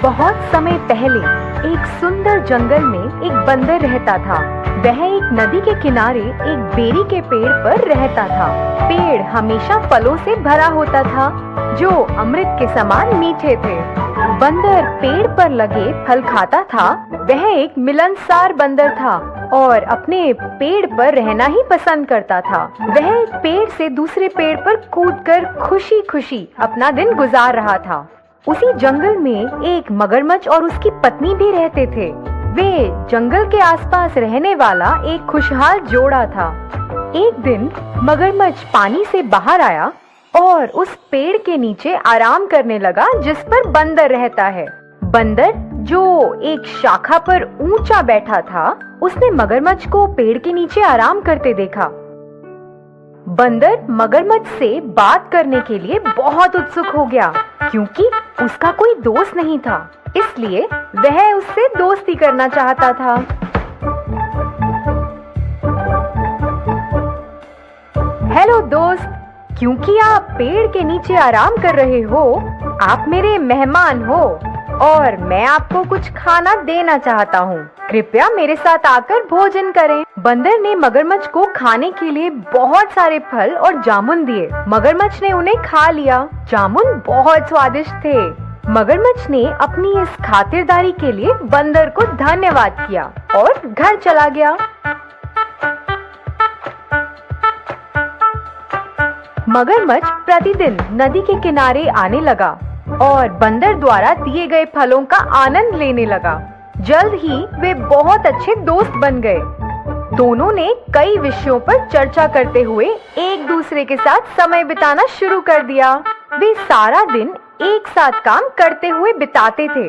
बहुत समय पहले एक सुंदर जंगल में एक बंदर रहता था। वह एक नदी के किनारे एक बेरी के पेड़ पर रहता था। पेड़ हमेशा फलों से भरा होता था जो अमृत के समान मीठे थे। बंदर पेड़ पर लगे फल खाता था। वह एक मिलनसार बंदर था और अपने पेड़ पर रहना ही पसंद करता था। वह एक पेड़ से दूसरे पेड़ पर कूदकर खुशी खुशी अपना दिन गुजार रहा था। उसी जंगल में एक मगरमच्छ और उसकी पत्नी भी रहते थे। वे जंगल के आसपास रहने वाला एक खुशहाल जोड़ा था। एक दिन मगरमच्छ पानी से बाहर आया और उस पेड़ के नीचे आराम करने लगा जिस पर बंदर रहता है। बंदर जो एक शाखा पर ऊंचा बैठा था, उसने मगरमच्छ को पेड़ के नीचे आराम करते देखा। बंदर मगरमच्छ से बात करने के लिए बहुत उत्सुक हो गया क्योंकि उसका कोई दोस्त नहीं था, इसलिए वह उससे दोस्ती करना चाहता था। हेलो दोस्त, क्योंकि आप पेड़ के नीचे आराम कर रहे हो, आप मेरे मेहमान हो और मैं आपको कुछ खाना देना चाहता हूँ। कृपया मेरे साथ आकर भोजन करें। बंदर ने मगरमच्छ को खाने के लिए बहुत सारे फल और जामुन दिए। मगरमच्छ ने उन्हें खा लिया। जामुन बहुत स्वादिष्ट थे। मगरमच्छ ने अपनी इस खातिरदारी के लिए बंदर को धन्यवाद किया और घर चला गया। मगरमच्छ प्रतिदिन नदी के किनारे आने लगा और बंदर द्वारा दिए गए फलों का आनंद लेने लगा। जल्द ही वे बहुत अच्छे दोस्त बन गए। दोनों ने कई विषयों पर चर्चा करते हुए एक दूसरे के साथ समय बिताना शुरू कर दिया। वे सारा दिन एक साथ काम करते हुए बिताते थे।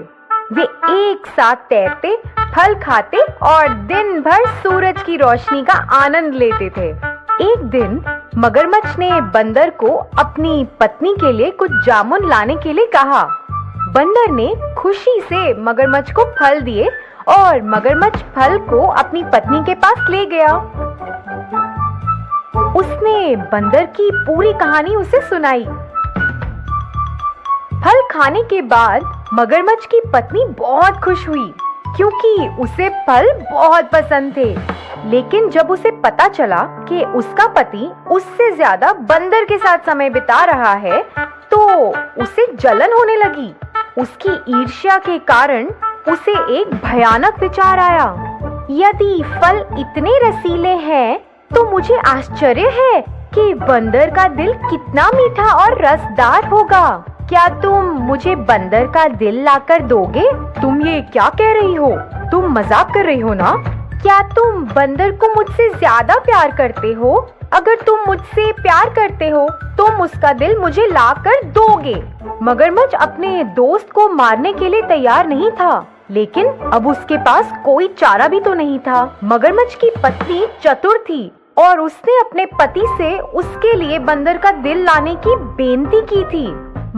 वे एक साथ तैरते, फल खाते और दिन भर सूरज की रोशनी का आनंद लेते थे। एक दिन मगरमच्छ ने बंदर को अपनी पत्नी के लिए कुछ जामुन लाने के लिए कहा। बंदर ने खुशी से मगरमच्छ को फल दिए और मगरमच्छ फल को अपनी पत्नी के पास ले गया। उसने बंदर की पूरी कहानी उसे सुनाई। फल खाने के बाद मगरमच्छ की पत्नी बहुत खुश हुई क्योंकि उसे फल बहुत पसंद थे। लेकिन जब उसे पता चला कि उसका पति उससे ज्यादा बंदर के साथ समय बिता रहा है, तो उसे जलन होने लगी। उसकी ईर्ष्या के कारण उसे एक भयानक विचार आया। यदि फल इतने रसीले हैं, तो मुझे आश्चर्य है कि बंदर का दिल कितना मीठा और रसदार होगा। क्या तुम मुझे बंदर का दिल लाकर दोगे? तुम ये क्या कह रही हो? तुम मजाक कर रही हो ना? क्या तुम बंदर को मुझसे ज्यादा प्यार करते हो? अगर तुम मुझसे प्यार करते हो, तुम उसका दिल मुझे लाकर दोगे। मगरमच्छ अपने दोस्त को मारने के लिए तैयार नहीं था, लेकिन अब उसके पास कोई चारा भी तो नहीं था। मगरमच्छ की पत्नी चतुर थी और उसने अपने पति से उसके लिए बंदर का दिल लाने की बेनती की थी।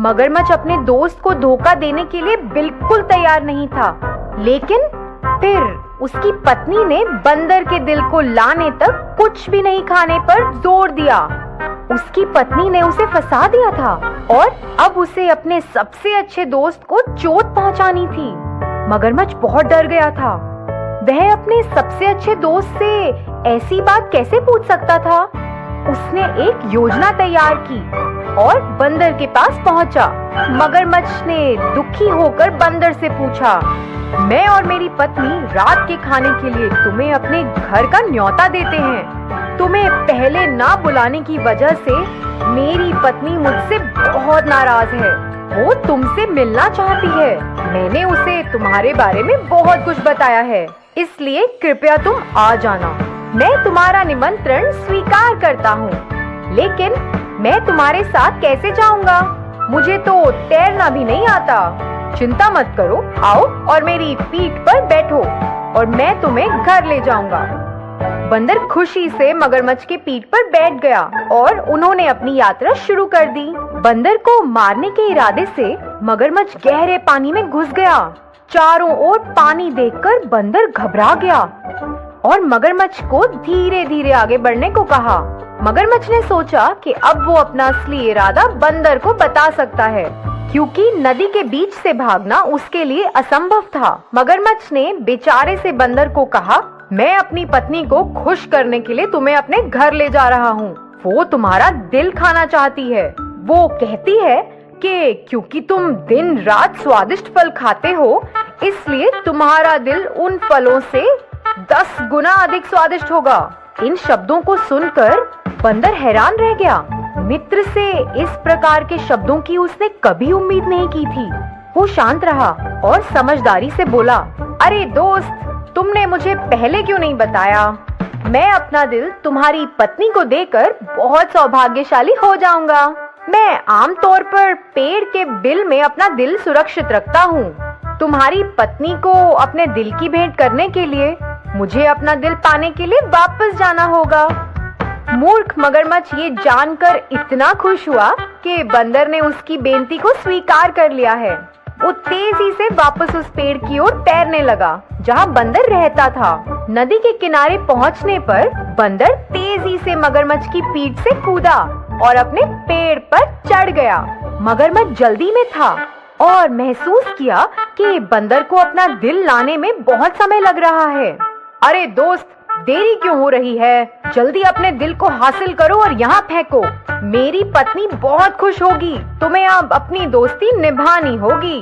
मगरमच्छ अपने दोस्त को धोखा देने के लिए बिल्कुल तैयार नहीं था, लेकिन फिर उसकी पत्नी ने बंदर के दिल को लाने तक कुछ भी नहीं खाने पर जोर दिया। उसकी पत्नी ने उसे फंसा दिया था और अब उसे अपने सबसे अच्छे दोस्त को चोट पहुंचानी थी। मगरमच्छ बहुत डर गया था। वह अपने सबसे अच्छे दोस्त से ऐसी बात कैसे पूछ सकता था? उसने एक योजना तैयार की और बंदर के पास पहुंचा। मगरमच्छ ने दुखी होकर बंदर से पूछा, मैं और मेरी पत्नी रात के खाने के लिए तुम्हें अपने घर का न्योता देते हैं। तुम्हें पहले ना बुलाने की वजह से मेरी पत्नी मुझसे बहुत नाराज है। वो तुमसे मिलना चाहती है। मैंने उसे तुम्हारे बारे में बहुत कुछ बताया है, इसलिए कृपया तुम आ जाना। मैं तुम्हारा निमंत्रण स्वीकार करता हूँ, लेकिन मैं तुम्हारे साथ कैसे जाऊँगा? मुझे तो तैरना भी नहीं आता। चिंता मत करो, आओ और मेरी पीठ पर बैठो और मैं तुम्हें घर ले जाऊंगा। बंदर खुशी से मगरमच्छ की पीठ पर बैठ गया और उन्होंने अपनी यात्रा शुरू कर दी। बंदर को मारने के इरादे से मगरमच्छ गहरे पानी में घुस गया। चारों ओर पानी देखकर बंदर घबरा गया और मगरमच्छ को धीरे धीरे आगे बढ़ने को कहा। मगरमच्छ ने सोचा कि अब वो अपना असली इरादा बंदर को बता सकता है, क्योंकि नदी के बीच से भागना उसके लिए असंभव था। मगरमच्छ ने बेचारे से बंदर को कहा, मैं अपनी पत्नी को खुश करने के लिए तुम्हें अपने घर ले जा रहा हूँ। वो तुम्हारा दिल खाना चाहती है। वो कहती है कि क्योंकि तुम दिन रात स्वादिष्ट फल खाते हो, इसलिए तुम्हारा दिल उन फलों से 10 गुना अधिक स्वादिष्ट होगा। इन शब्दों को सुनकर बंदर हैरान रह गया। मित्र से इस प्रकार के शब्दों की उसने कभी उम्मीद नहीं की थी। वो शांत रहा और समझदारी से बोला, अरे दोस्त, तुमने मुझे पहले क्यों नहीं बताया? मैं अपना दिल तुम्हारी पत्नी को देकर बहुत सौभाग्यशाली हो जाऊंगा। मैं आमतौर पर पेड़ के बिल में अपना दिल सुरक्षित रखता हूँ। तुम्हारी पत्नी को अपने दिल की भेंट करने के लिए मुझे अपना दिल पाने के लिए वापस जाना होगा। मूर्ख मगरमच्छ ये जानकर इतना खुश हुआ कि बंदर ने उसकी बेनती को स्वीकार कर लिया है। वो तेजी से वापस उस पेड़ की ओर तैरने लगा जहाँ बंदर रहता था। नदी के किनारे पहुँचने पर बंदर तेजी से मगरमच्छ की पीठ से कूदा और अपने पेड़ पर चढ़ गया। मगरमच्छ जल्दी में था और महसूस किया कि बंदर को अपना दिल लाने में बहुत समय लग रहा है। अरे दोस्त, देरी क्यों हो रही है? जल्दी अपने दिल को हासिल करो और यहाँ फेंको। मेरी पत्नी बहुत खुश होगी। तुम्हें अब अपनी दोस्ती निभानी होगी।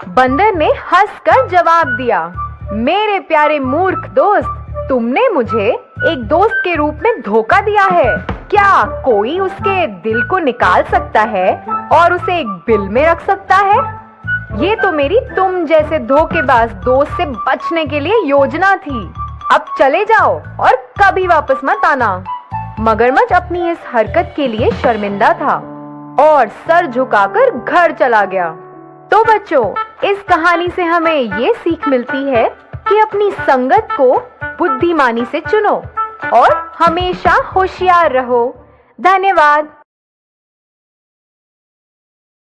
बंदर ने हंसकर जवाब दिया, मेरे प्यारे मूर्ख दोस्त, तुमने मुझे एक दोस्त के रूप में धोखा दिया है। क्या कोई उसके दिल को निकाल सकता है और उसे एक बिल में रख सकता है? ये तो मेरी तुम जैसे धोखेबाज दोस्त से बचने के लिए योजना थी। अब चले जाओ और कभी वापस मत आना। मगरमच्छ अपनी इस हरकत के लिए शर्मिंदा था और सर झुकाकर घर चला गया। तो बच्चों, इस कहानी से हमें ये सीख मिलती है कि अपनी संगत को बुद्धिमानी से चुनो और हमेशा होशियार रहो। धन्यवाद।